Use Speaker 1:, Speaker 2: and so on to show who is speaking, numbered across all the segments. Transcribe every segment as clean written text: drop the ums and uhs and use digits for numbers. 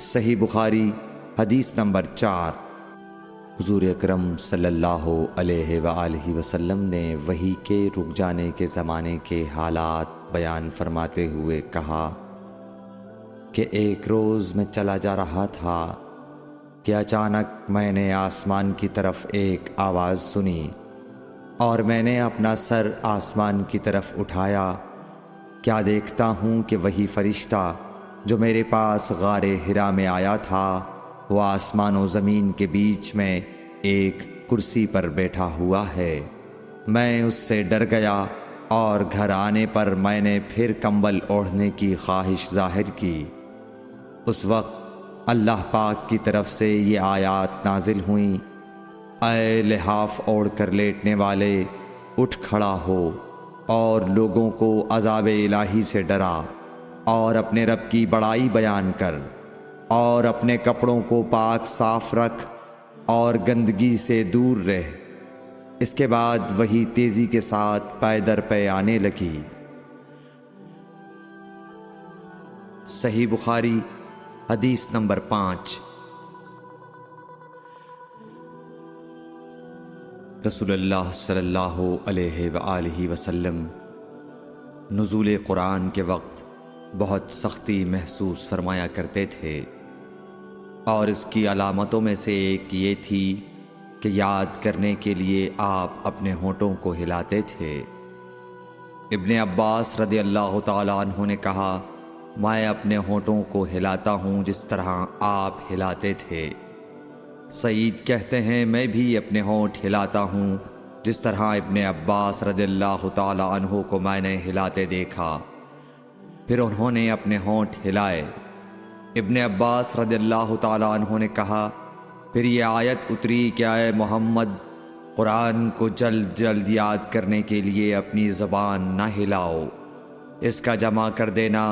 Speaker 1: صحیح بخاری حدیث نمبر 4۔ حضور اکرم صلی اللہ علیہ وآلہ وسلم نے وحی کے رک جانے کے زمانے کے حالات بیان فرماتے ہوئے کہا کہ ایک روز میں چلا جا رہا تھا کہ اچانک میں نے آسمان کی طرف ایک آواز سنی اور میں نے اپنا سر آسمان کی طرف اٹھایا۔ کیا دیکھتا ہوں کہ وہی فرشتہ جو میرے پاس غار حرا میں آیا تھا وہ آسمان و زمین کے بیچ میں ایک کرسی پر بیٹھا ہوا ہے۔ میں اس سے ڈر گیا اور گھر آنے پر میں نے پھر کمبل اوڑھنے کی خواہش ظاہر کی۔ اس وقت اللہ پاک کی طرف سے یہ آیات نازل ہوئیں، اے لحاف اوڑھ کر لیٹنے والے، اٹھ کھڑا ہو اور لوگوں کو عذاب الہی سے ڈرا، اور اپنے رب کی بڑائی بیان کر، اور اپنے کپڑوں کو پاک صاف رکھ اور گندگی سے دور رہ۔ اس کے بعد وہی تیزی کے ساتھ پے در پے آنے لگی۔ صحیح بخاری حدیث نمبر 5۔ رسول اللہ صلی اللہ علیہ وآلہ وسلم نزول قرآن کے وقت بہت سختی محسوس فرمایا کرتے تھے، اور اس کی علامتوں میں سے ایک یہ تھی کہ یاد کرنے کے لیے آپ اپنے ہونٹوں کو ہلاتے تھے۔ ابن عباس رضی اللہ تعالیٰ عنہ نے کہا، میں اپنے ہونٹوں کو ہلاتا ہوں جس طرح آپ ہلاتے تھے۔ سعید کہتے ہیں، میں بھی اپنے ہونٹ ہلاتا ہوں جس طرح ابن عباس رضی اللہ تعالیٰ عنہ کو میں نے ہلاتے دیکھا۔ پھر انہوں نے اپنے ہونٹ ہلائے۔ ابن عباس رضی اللہ تعالیٰ عنہ نے کہا، پھر یہ آیت اتری کہ اے محمد، قرآن کو جلد جلد یاد کرنے کے لیے اپنی زبان نہ ہلاؤ، اس کا جمع کر دینا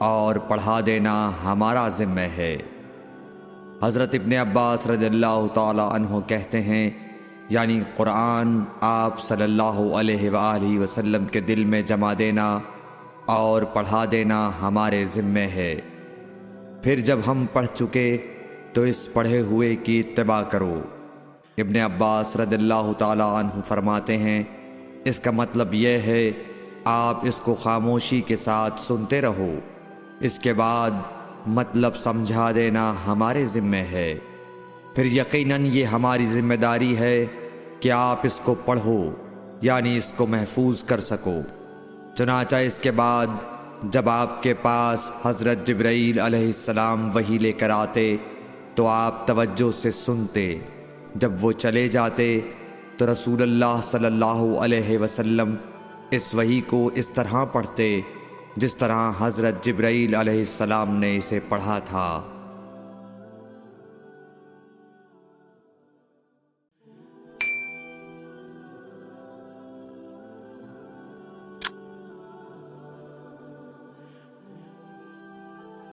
Speaker 1: اور پڑھا دینا ہمارا ذمہ ہے۔ حضرت ابن عباس رضی اللہ تعالیٰ عنہ کہتے ہیں، یعنی قرآن آپ صلی اللہ علیہ وآلہ وسلم کے دل میں جمع دینا اور پڑھا دینا ہمارے ذمہ ہے۔ پھر جب ہم پڑھ چکے تو اس پڑھے ہوئے کی اتباع کرو۔ ابن عباس رضی اللہ تعالیٰ عنہ فرماتے ہیں، اس کا مطلب یہ ہے آپ اس کو خاموشی کے ساتھ سنتے رہو، اس کے بعد مطلب سمجھا دینا ہمارے ذمہ ہے۔ پھر یقیناً یہ ہماری ذمہ داری ہے کہ آپ اس کو پڑھو، یعنی اس کو محفوظ کر سکو۔ چنانچہ اس کے بعد جب آپ کے پاس حضرت جبرائیل علیہ السلام وحی لے کر آتے تو آپ توجہ سے سنتے، جب وہ چلے جاتے تو رسول اللہ صلی اللہ علیہ وسلم اس وحی کو اس طرح پڑھتے جس طرح حضرت جبرائیل علیہ السلام نے اسے پڑھا تھا۔